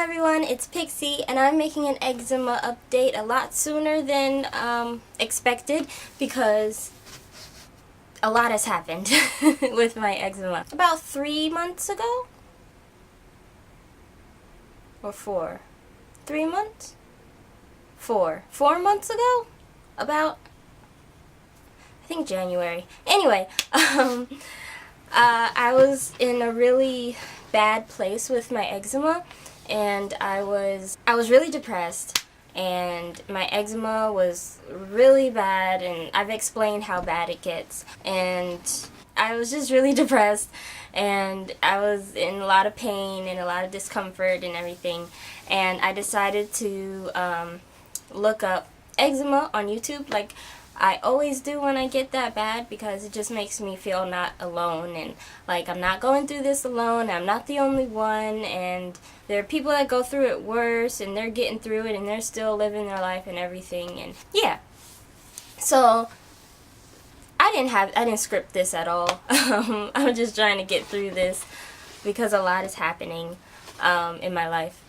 everyone, it's Pixie, and I'm making an eczema update a lot sooner than expected because a lot has happened with my eczema. About 3 months ago? Or 4? 3 months? 4. 4 months ago? About, I think January. Anyway, I was in a really bad place with my eczema, and I was really depressed, and my eczema was really bad, and I've explained how bad it gets, and I was just really depressed, and I was in a lot of pain and a lot of discomfort and everything, and I decided to look up eczema on YouTube, like I always do when I get that bad, because it just makes me feel not alone, and like I'm not going through this alone, I'm not the only one, and there are people that go through it worse, and they're getting through it, and they're still living their life and everything, and yeah. So I didn't script this at all. I'm just trying to get through this because a lot is happening in my life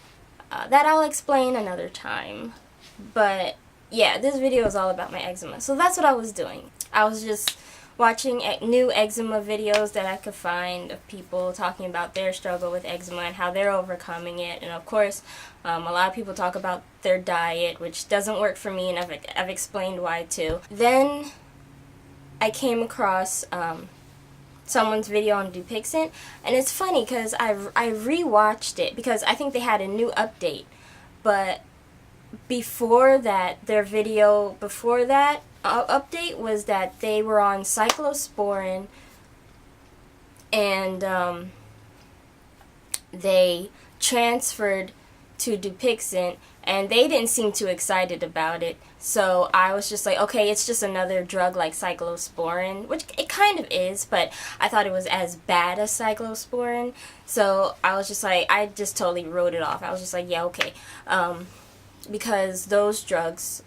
that I'll explain another time. But yeah, this video is all about my eczema. So that's what I was doing. I was just watching new eczema videos that I could find of people talking about their struggle with eczema and how they're overcoming it. And of course, a lot of people talk about their diet, which doesn't work for me, and I've explained why too. Then I came across someone's video on Dupixent, and it's funny because I rewatched it because I think they had a new update, but before that, their video before that update was that they were on cyclosporin, and they transferred to Dupixent, and they didn't seem too excited about it. So I was just like, okay, it's just another drug like cyclosporin, which it kind of is, but I thought it was as bad as cyclosporin. So I was just like, I just totally wrote it off. I was just like, yeah, okay. Because those drugs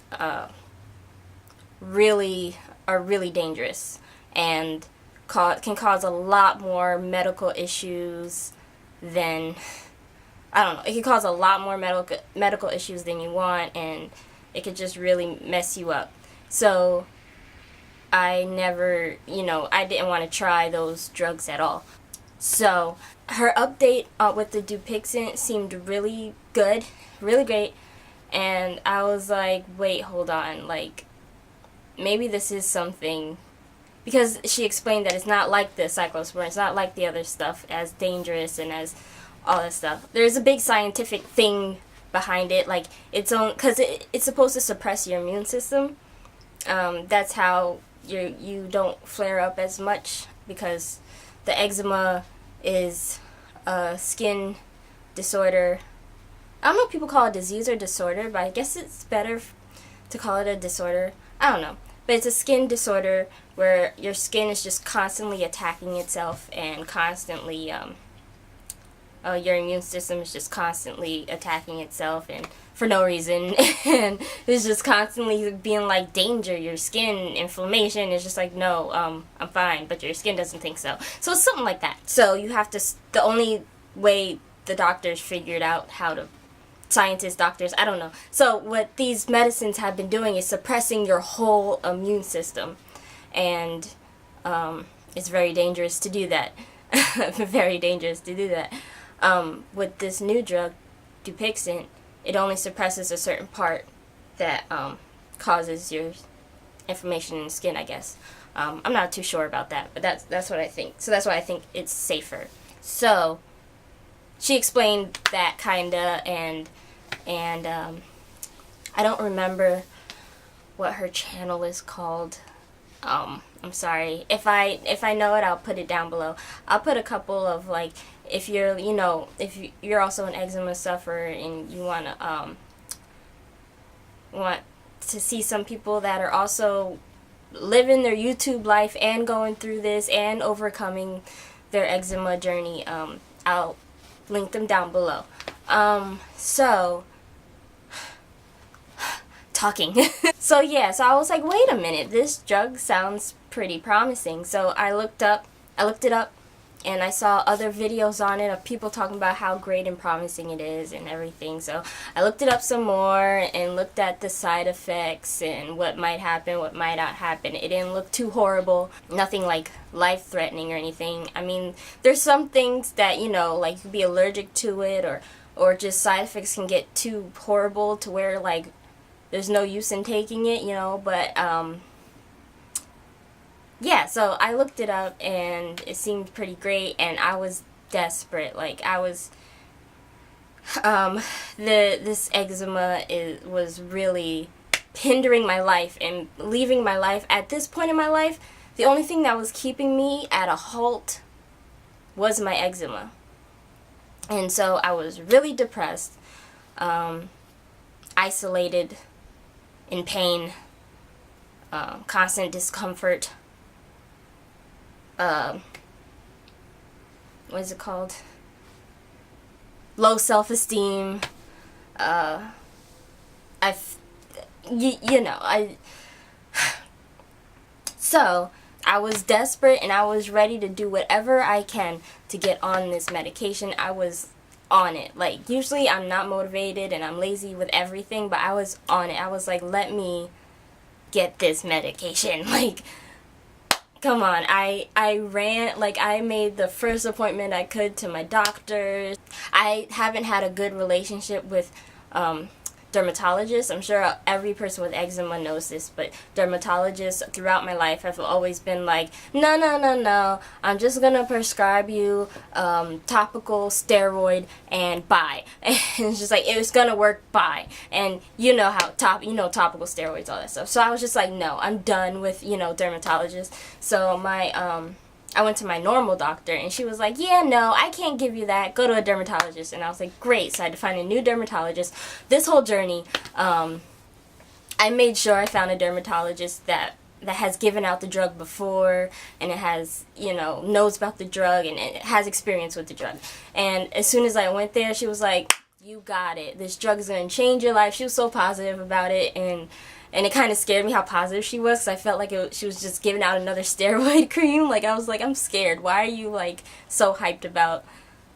really are really dangerous and can cause a lot more medical issues than, I don't know, it can cause a lot more medical issues than you want, and it could just really mess you up. So I never, I didn't want to try those drugs at all. So her update with the Dupixent seemed really good, really great. And I was like, wait, hold on, like, maybe this is something, because she explained that it's not like the cyclosporin, it's not like the other stuff, as dangerous and as all that stuff. There's a big scientific thing behind it, like, because it's supposed to suppress your immune system. That's how you don't flare up as much, because the eczema is a skin disorder. I don't know if people call it disease or disorder, but I guess it's better to call it a disorder. I don't know. But it's a skin disorder where your skin is just constantly attacking itself, and constantly, your immune system is just constantly attacking itself, and for no reason. And it's just constantly being like, danger, your skin, inflammation. It's just like, no, I'm fine, but your skin doesn't think so. So it's something like that. So you have to, the only way the doctors figured out how to, scientists, doctors, I don't know. So what these medicines have been doing is suppressing your whole immune system, and it's very dangerous to do that. Very dangerous to do that. With this new drug, Dupixent, it only suppresses a certain part that causes your inflammation in the skin, I guess. I'm not too sure about that, but that's what I think. So that's why I think it's safer. So she explained that kinda, and I don't remember what her channel is called. I'm sorry. If I know it, I'll put it down below. I'll put a couple of, like, if you're, if you're also an eczema sufferer and you want to see some people that are also living their YouTube life and going through this and overcoming their eczema journey, I'll link them down below. So talking. So yeah, so I was like, wait a minute, this drug sounds pretty promising. So I looked it up, and I saw other videos on it of people talking about how great and promising it is and everything. So I looked it up some more and looked at the side effects and what might happen, what might not happen. It didn't look too horrible, nothing like life-threatening or anything. I mean, there's some things that, you know, like you could be allergic to it, or just side effects can get too horrible to where like there's no use in taking it, you know. But yeah, so I looked it up and it seemed pretty great, and I was desperate. Like I was this eczema was really hindering my life and leaving my life. At this point in my life, the only thing that was keeping me at a halt was my eczema. And so I was really depressed, isolated, in pain, constant discomfort, what is it called? Low self-esteem. So I was desperate and I was ready to do whatever I can to get on this medication. I was on it. Like, usually I'm not motivated and I'm lazy with everything, but I was on it. I was like, let me get this medication. Like, come on. I ran, like, I made the first appointment I could to my doctor. I haven't had a good relationship with dermatologists. I'm sure every person with eczema knows this, but dermatologists throughout my life have always been like, no, I'm just gonna prescribe you topical steroid and bye. And it's just like, it's gonna work, bye. And you know how topical steroids, all that stuff. So I was just like, no, I'm done with, you know, dermatologists. So I went to my normal doctor, and she was like, yeah, no, I can't give you that. Go to a dermatologist. And I was like, great. So I had to find a new dermatologist. This whole journey, I made sure I found a dermatologist that has given out the drug before, and it has, you know, knows about the drug, and it has experience with the drug. And as soon as I went there, she was like, you got it. This drug is going to change your life. She was so positive about it, and it kind of scared me how positive she was, because I felt like she was just giving out another steroid cream. Like, I was like, I'm scared. Why are you, like, so hyped about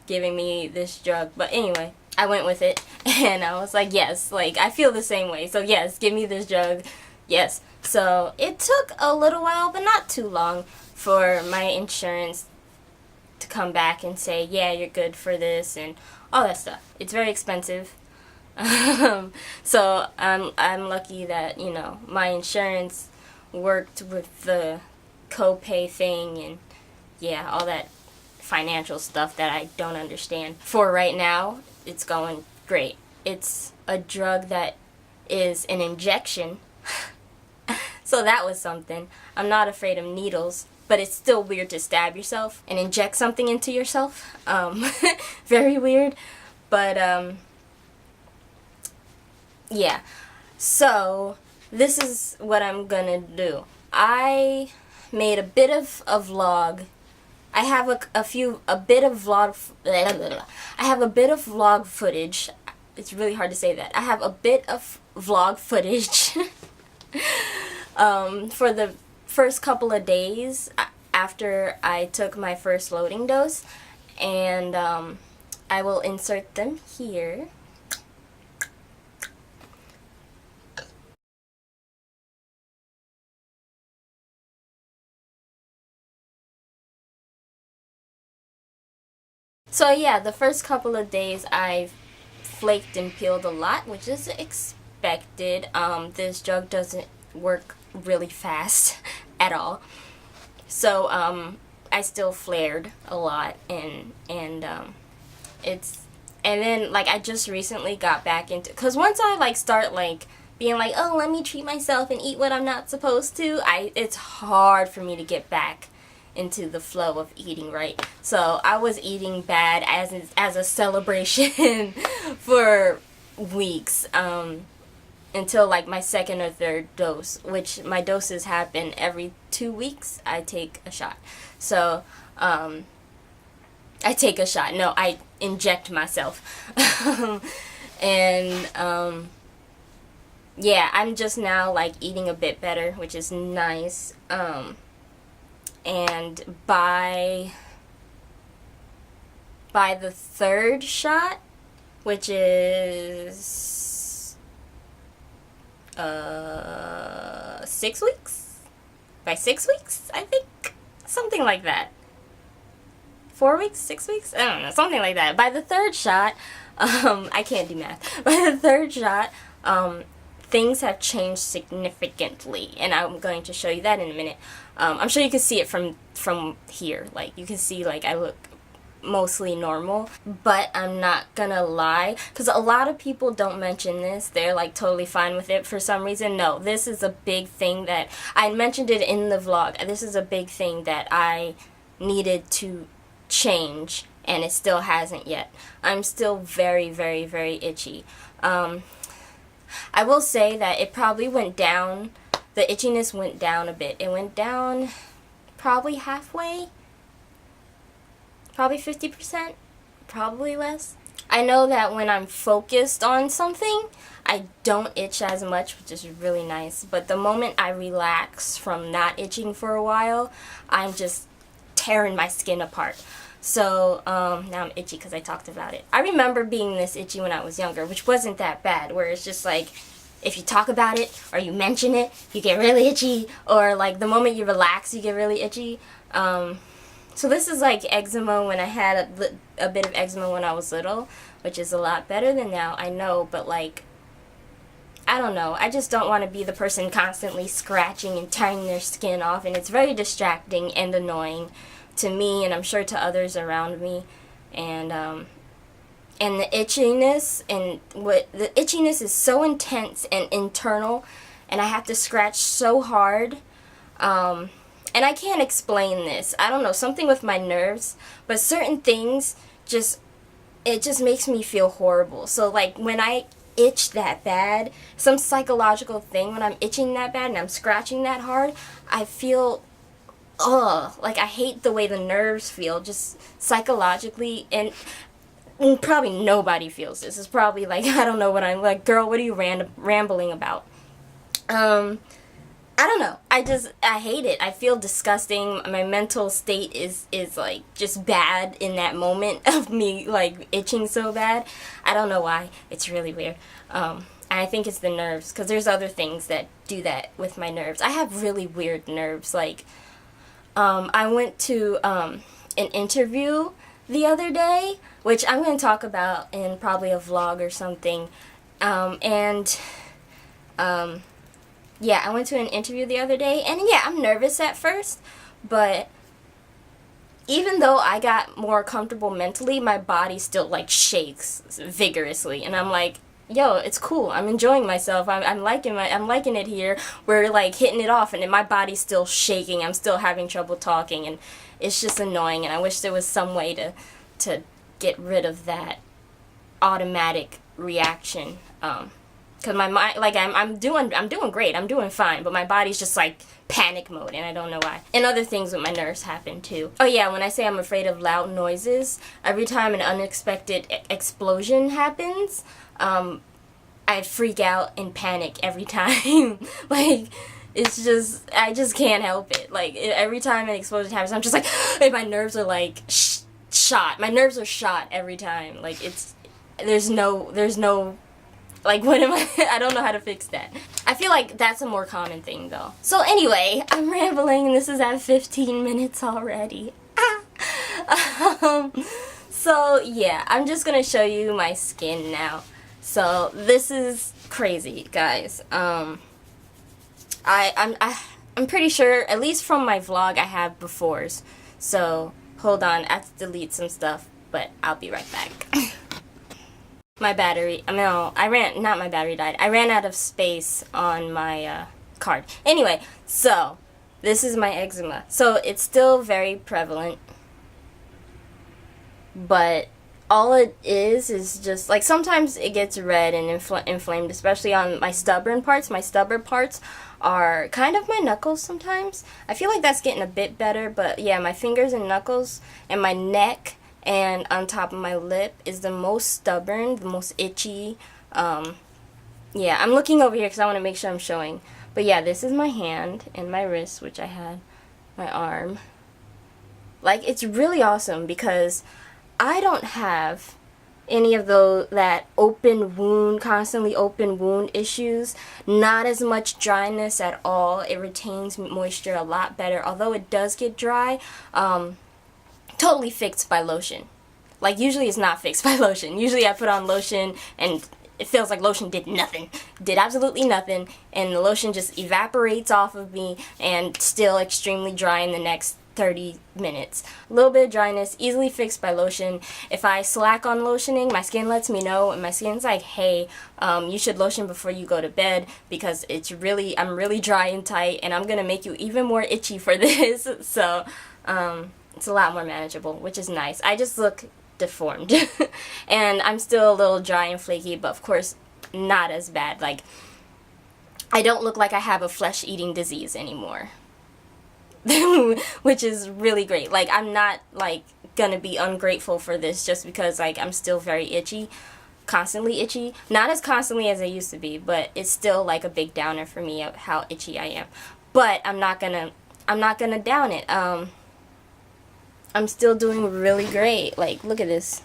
giving me this drug? But anyway, I went with it, and I was like, yes, like, I feel the same way. So, yes, give me this drug. Yes. So, it took a little while, but not too long, for my insurance to come back and say, yeah, you're good for this, and all that stuff. It's very expensive. So I'm lucky that, you know, my insurance worked with the copay thing and yeah, all that financial stuff that I don't understand. For right now, it's going great. It's a drug that is an injection. So that was something. I'm not afraid of needles, but it's still weird to stab yourself and inject something into yourself. Very weird, but yeah, so this is what I'm gonna do. I made a bit of a vlog. I have a bit of vlog footage. It's really hard to say that. I have a bit of vlog footage for the first couple of days after I took my first loading dose, and I will insert them here. So yeah, the first couple of days I flaked and peeled a lot, which is expected. This drug doesn't work really fast at all. So I still flared a lot, and then like I just recently got back into, cause once I like start like being like, oh, let me treat myself and eat what I'm not supposed to, it's hard for me to get back into the flow of eating right. So I was eating bad as a celebration for weeks, until like my second or third dose, which my doses happen every 2 weeks. I take a shot. So I take a shot. No, I inject myself. And yeah, I'm just now like eating a bit better, which is nice. And by by the third shot, which is 6 weeks? By 6 weeks, I think? Something like that. 4 weeks? 6 weeks? I don't know, something like that. By the third shot, I can't do math. By the third shot, things have changed significantly, and I'm going to show you that in a minute. I'm sure you can see it from here. Like, you can see, like, I look mostly normal, but I'm not gonna lie, because a lot of people don't mention this. They're like totally fine with it for some reason. No, this is a big thing that I mentioned it in the vlog. This is a big thing that I needed to change, and it still hasn't yet. I'm still very, very, very itchy. I will say that it probably went down, the itchiness went down a bit. It went down probably halfway, probably 50%, probably less. I know that when I'm focused on something, I don't itch as much, which is really nice. But the moment I relax from not itching for a while, I'm just tearing my skin apart. So now I'm itchy because I talked about it. I remember being this itchy when I was younger, which wasn't that bad, where it's just like, if you talk about it or you mention it, you get really itchy, or like the moment you relax, you get really itchy. So this is like eczema when I had a bit of eczema when I was little, which is a lot better than now, I know, but like, I don't know, I just don't want to be the person constantly scratching and tearing their skin off, and it's very distracting and annoying to me, and I'm sure to others around me. And the itchiness, the itchiness is so intense and internal, and I have to scratch so hard. And I can't explain this. I don't know, something with my nerves, but certain things it just makes me feel horrible. So like when I itch that bad, some psychological thing, when I'm itching that bad and I'm scratching that hard, I feel, like I hate the way the nerves feel, just psychologically, and probably nobody feels this. It's probably like, I don't know what I'm like, girl, what are you rambling about? I don't know. I hate it. I feel disgusting. My mental state is like just bad in that moment of me like itching so bad. I don't know why. It's really weird. And I think it's the nerves, because there's other things that do that with my nerves. I have really weird nerves. Like, I went to an interview the other day, which I'm going to talk about in probably a vlog or something. Yeah, I went to an interview the other day, and yeah, I'm nervous at first, but even though I got more comfortable mentally, my body still like shakes vigorously, and I'm like, yo, it's cool. I'm enjoying myself. I'm liking it here. We're like hitting it off, and then my body's still shaking. I'm still having trouble talking, and it's just annoying, and I wish there was some way to get rid of that automatic reaction. Because my mind, like, I'm doing great, I'm doing fine, but my body's just like panic mode, and I don't know why. And other things with my nerves happen too. Oh yeah, when I say I'm afraid of loud noises, every time an unexpected explosion happens, I freak out and panic every time. Like, it's just, I just can't help it. Like, every time an explosion happens, I'm just like, and my nerves are like shot. My nerves are shot every time. Like, there's no, like, what am I don't know how to fix that. I feel like that's a more common thing, though. So anyway, I'm rambling, and this is at 15 minutes already. So yeah, I'm just gonna show you my skin now. So this is crazy, guys. I'm pretty sure, at least from my vlog, I have befores. So hold on, I have to delete some stuff, but I'll be right back. My battery, not my battery died. I ran out of space on my card. Anyway, so this is my eczema. So it's still very prevalent, but all it is just, like, sometimes it gets red and inflamed, especially on my stubborn parts. My stubborn parts are kind of my knuckles sometimes. I feel like that's getting a bit better, but yeah, my fingers and knuckles and my neck and on top of my lip is the most stubborn, the most itchy. Yeah, I'm looking over here because I want to make sure I'm showing. But yeah, this is my hand and my wrist, which I had, my arm. Like, it's really awesome because I don't have any of those that open wound, constantly open wound issues. Not as much dryness at all. It retains moisture a lot better, although it does get dry. Totally fixed by lotion. Like, usually it's not fixed by lotion. Usually I put on lotion and it feels like lotion did nothing. Did absolutely nothing, and the lotion just evaporates off of me and still extremely dry in the next 30 minutes. A little bit of dryness, easily fixed by lotion. If I slack on lotioning, my skin lets me know, and my skin's like, hey, you should lotion before you go to bed because I'm really dry and tight, and I'm gonna make you even more itchy for this. So it's a lot more manageable, which is nice. I just look deformed and I'm still a little dry and flaky, but of course not as bad. Like, I don't look like I have a flesh-eating disease anymore. Which is really great. Like, I'm not like gonna be ungrateful for this just because like I'm still very itchy, constantly itchy. Not as constantly as I used to be, but it's still like a big downer for me of how itchy I am. But I'm not gonna down it. I'm still doing really great. Like, look at this.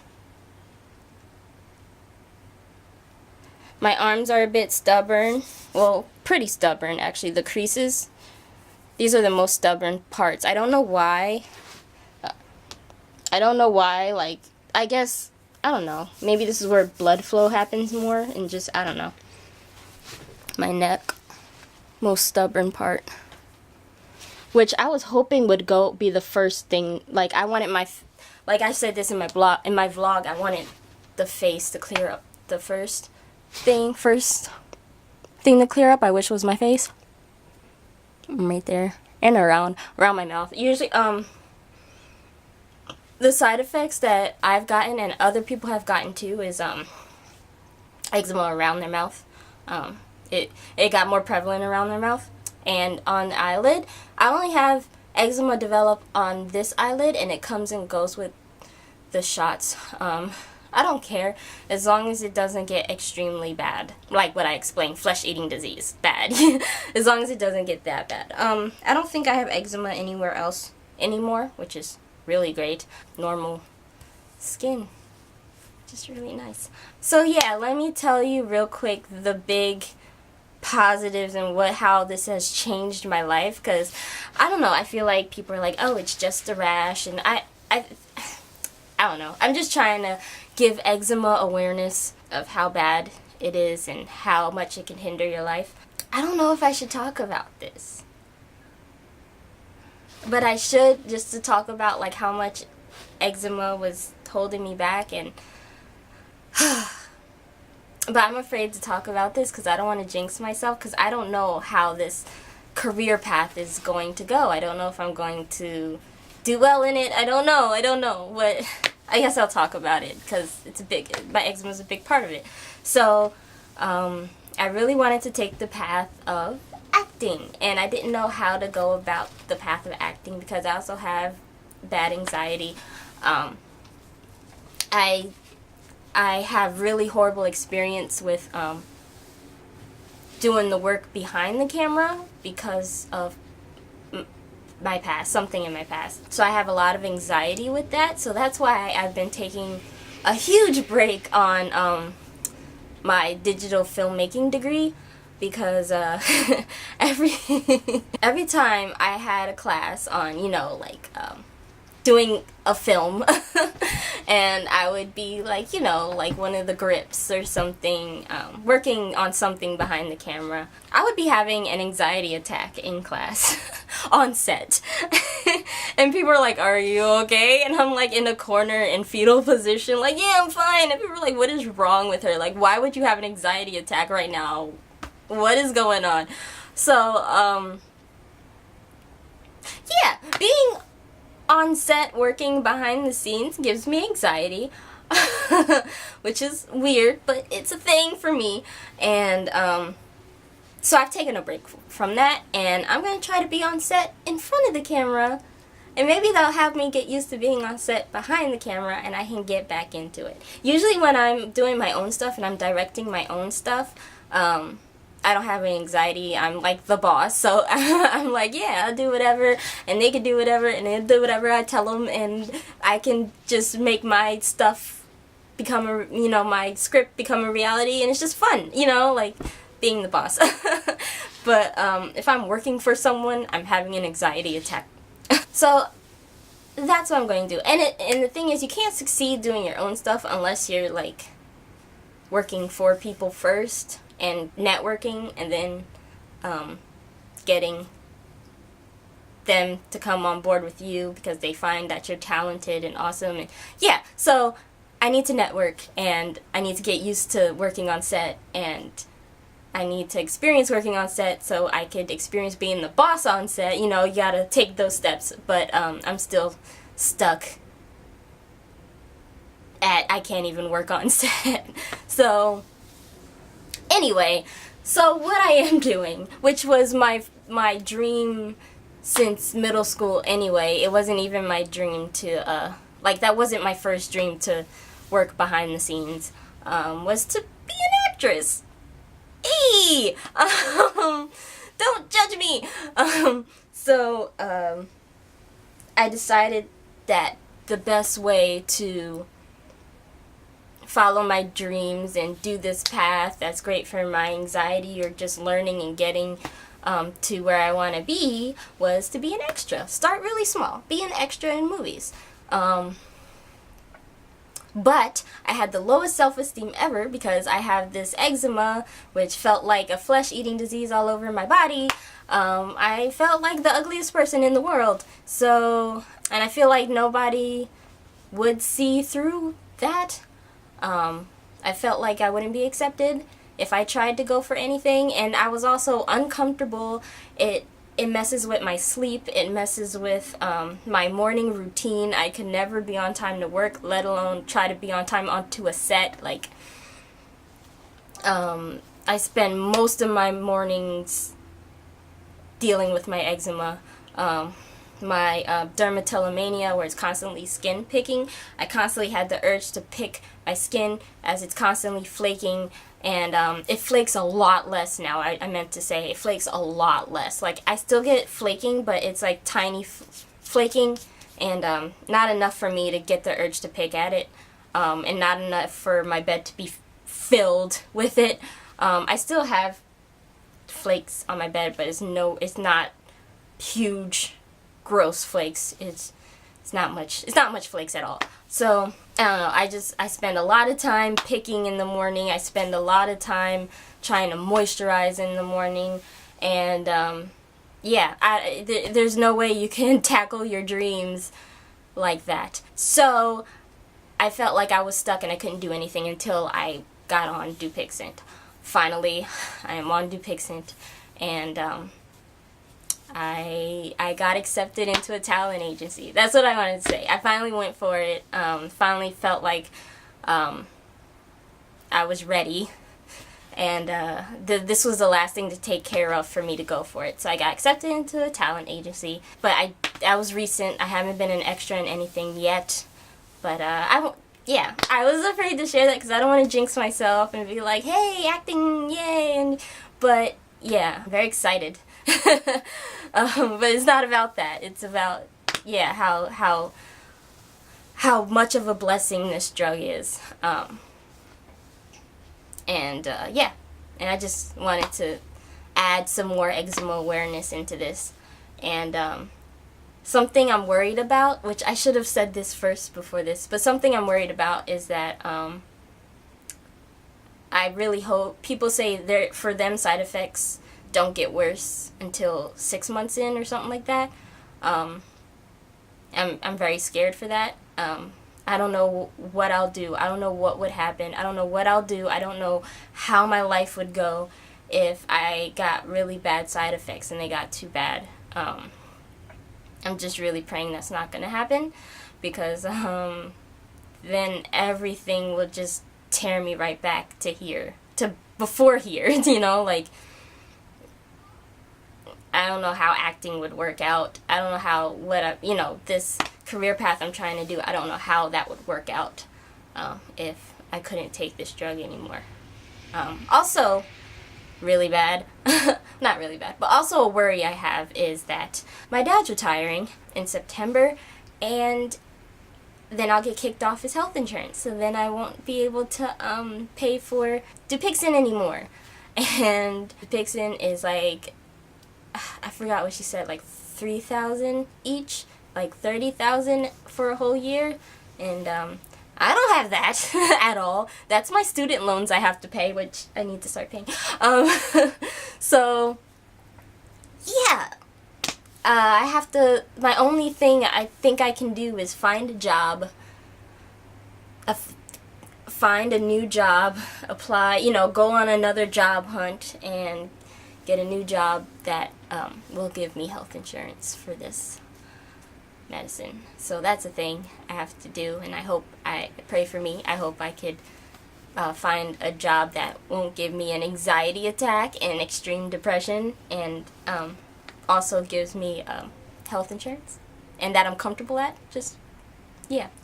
My arms are a bit stubborn. Well, pretty stubborn actually. The creases, these are the most stubborn parts. I don't know why. Like, I guess, I don't know. Maybe this is where blood flow happens more, and just, I don't know. My neck, most stubborn part. Which I was hoping would be the first thing. Like, I wanted like I said this in my vlog, I wanted the face to clear up. The first thing to clear up, I wish was my face. Right there. And around my mouth. Usually, the side effects that I've gotten and other people have gotten too is, eczema around their mouth. It got more prevalent around their mouth. And on the eyelid, I only have eczema develop on this eyelid, and it comes and goes with the shots. I don't care as long as it doesn't get extremely bad, like what I explained, flesh-eating disease, bad. As long as it doesn't get that bad. I don't think I have eczema anywhere else anymore, which is really great. Normal skin, just really nice. So yeah, let me tell you real quick the big positives and how this has changed my life, because I don't know, I feel like people are like, oh, it's just a rash, and I don't know. I'm just trying to give eczema awareness of how bad it is and how much it can hinder your life. I don't know if I should talk about this, but I should, just to talk about like how much eczema was holding me back, and but I'm afraid to talk about this because I don't want to jinx myself, because I don't know how this career path is going to go. I don't know if I'm going to do well in it. I don't know. But I guess I'll talk about it because my eczema is a big part of it. So, I really wanted to take the path of acting, and I didn't know how to go about the path of acting because I also have bad anxiety. I have really horrible experience with doing the work behind the camera because of my past, something in my past. So I have a lot of anxiety with that, so that's why I've been taking a huge break on my digital filmmaking degree, because every time I had a class on, you know, like doing a film and I would be like, you know, like one of the grips or something, working on something behind the camera, I would be having an anxiety attack in class on set. And people are like, are you okay? And I'm like in a corner in fetal position like, yeah, I'm fine. And people are like, what is wrong with her? Like, why would you have an anxiety attack right now? What is going on? So yeah, being on set working behind the scenes gives me anxiety, which is weird, but it's a thing for me. And so I've taken a break from that, and I'm going to try to be on set in front of the camera, and maybe that'll help me get used to being on set behind the camera, and I can get back into it. Usually when I'm doing my own stuff and I'm directing my own stuff, I don't have any anxiety. I'm like the boss, so I'm like, yeah, I'll do whatever, and they can do whatever, and they'll do whatever I tell them, and I can just make my stuff become a, my script become a reality, and it's just fun, like being the boss. But if I'm working for someone, I'm having an anxiety attack. So that's what I'm going to do. And the thing is, you can't succeed doing your own stuff unless you're like working for people first and networking, and then getting them to come on board with you because they find that you're talented and awesome. And yeah, so I need to network, and I need to get used to working on set, and I need to experience working on set so I could experience being the boss on set. You gotta take those steps, but I'm still stuck at I can't even work on set. So anyway, so what I am doing, which was my dream since middle school anyway, it wasn't even my dream to that wasn't my first dream to work behind the scenes, was to be an actress. Hey! Don't judge me! So I decided that the best way to follow my dreams and do this path that's great for my anxiety or just learning and getting to where I want to be was to be an extra. Start really small. Be an extra in movies. But I had the lowest self-esteem ever because I have this eczema, which felt like a flesh-eating disease all over my body. I felt like the ugliest person in the world. So, and I feel like nobody would see through that. I felt like I wouldn't be accepted if I tried to go for anything, and I was also uncomfortable. It messes with my sleep. It messes with my morning routine. I could never be on time to work, let alone try to be on time onto a set. Like, I spend most of my mornings dealing with my eczema. My dermatillomania, where it's constantly skin picking. I constantly had the urge to pick my skin as it's constantly flaking, and it flakes a lot less now. I meant to say it flakes a lot less. Like, I still get flaking, but it's like tiny flaking, and not enough for me to get the urge to pick at it, and not enough for my bed to be filled with it. I still have flakes on my bed, but it's not huge gross flakes. It's not much flakes at all. So I don't know, I spend a lot of time picking in the morning. I spend a lot of time trying to moisturize in the morning, and yeah, there's no way you can tackle your dreams like that. So I felt like I was stuck and I couldn't do anything until I got on Dupixent. Finally, I am on Dupixent, and I got accepted into a talent agency. That's what I wanted to say. I finally went for it. Finally felt like I was ready, and this was the last thing to take care of for me to go for it. So I got accepted into a talent agency, but that was recent. I haven't been an extra in anything yet, but yeah, I was afraid to share that because I don't want to jinx myself and be like, hey, acting, yay, but yeah, I'm very excited. But it's not about that. It's about, yeah, how much of a blessing this drug is. Yeah, and I just wanted to add some more eczema awareness into this. And something I'm worried about, which I should have said this first before this, but something I'm worried about is that I really hope, people say for them side effects don't get worse until 6 months in or something like that. I'm very scared for that. I don't know what I'll do. I don't know what would happen. I don't know what I'll do. I don't know how my life would go if I got really bad side effects and they got too bad. I'm just really praying that's not going to happen, because then everything will just tear me right back to here, to before here, you know, like, I don't know how acting would work out. I don't know how, this career path I'm trying to do, I don't know how that would work out if I couldn't take this drug anymore. Also, really bad, not really bad, but also a worry I have is that my dad's retiring in September, and then I'll get kicked off his health insurance, so then I won't be able to pay for Dupixent anymore. And Dupixent is like, I forgot what she said, like $3,000 each, like $30,000 for a whole year, and I don't have that at all. That's my student loans I have to pay, which I need to start paying. So yeah, I have to. My only thing I think I can do is find a job, find a new job, apply, go on another job hunt and get a new job that will give me health insurance for this medicine. So that's a thing I have to do, and pray for me. I hope I could find a job that won't give me an anxiety attack and extreme depression, and also gives me health insurance, and that I'm comfortable at,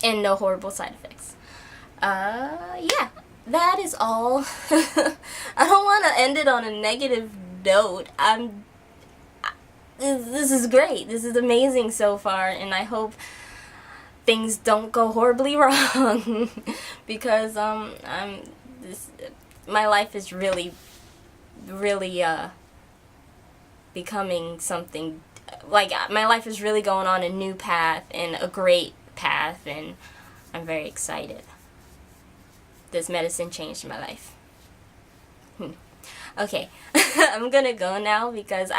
and no horrible side effects. Yeah, that is all. I don't want to end it on a negative note. This is great. This is amazing so far, and I hope things don't go horribly wrong because my life is really becoming something, like, my life is really going on a new path, and a great path, and I'm very excited. This medicine changed my life. Okay, I'm gonna go now because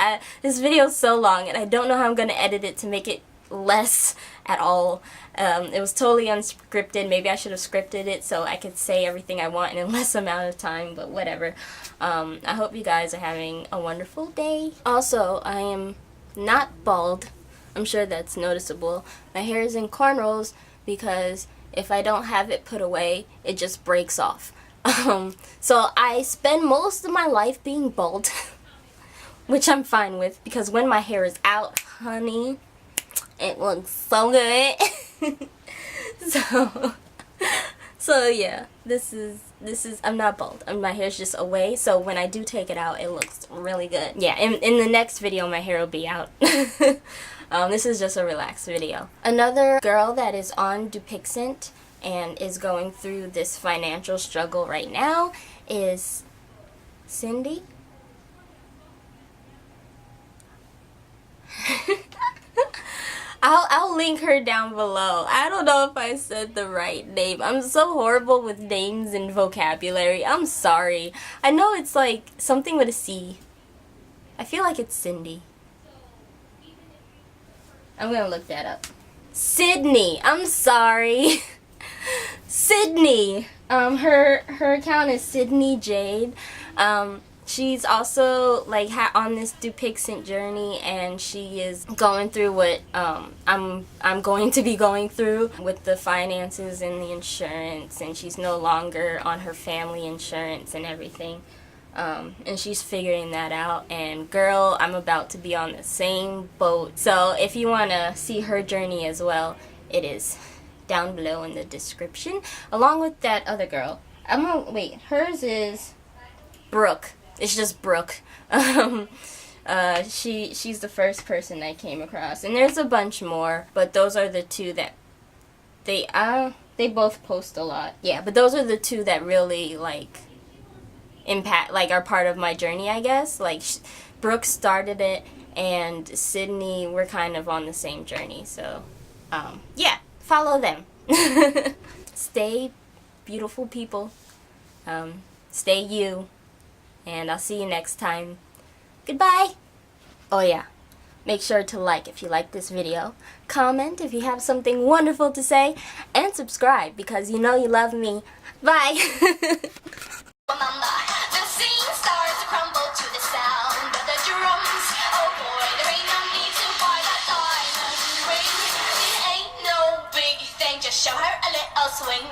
this video is so long and I don't know how I'm gonna edit it to make it less at all. It was totally unscripted. Maybe I should have scripted it so I could say everything I want in a less amount of time, but whatever. I hope you guys are having a wonderful day. Also, I am not bald. I'm sure that's noticeable. My hair is in cornrows because if I don't have it put away, it just breaks off. So I spend most of my life being bald, which I'm fine with, because when my hair is out, honey, it looks so good. So yeah, this is I'm not bald. My hair's just away, so when I do take it out, it looks really good. Yeah, in the next video, my hair will be out. This is just a relaxed video. Another girl that is on Dupixent and is going through this financial struggle right now is Cindy. I'll link her down below. I don't know if I said the right name. I'm so horrible with names and vocabulary. I'm sorry. I know it's like something with a C. I feel like it's Cindy. I'm gonna look that up. Sydney. I'm sorry. Sydney. Her account is Sydney Jade. She's also like on this Dupixent journey, and she is going through what I'm going to be going through with the finances and the insurance, and she's no longer on her family insurance and everything. And she's figuring that out, and girl, I'm about to be on the same boat. So if you want to see her journey as well, it is down below in the description, along with that other girl. Hers is Brooke. It's just Brooke. She's the first person I came across, and there's a bunch more, but those are the two that they both post a lot. Yeah, but those are the two that really are part of my journey, I guess. Like, Brooke started it, and Sydney, we're kind of on the same journey. So, yeah, follow them. Stay beautiful people. Stay you. And I'll see you next time. Goodbye. Oh yeah, make sure to like if you like this video, comment if you have something wonderful to say, and subscribe because you know you love me. Bye. The scene starts to crumble to the sound of the drums. Oh boy, there ain't no need to buy that diamond ring. It ain't no big thing, just show her a little swing.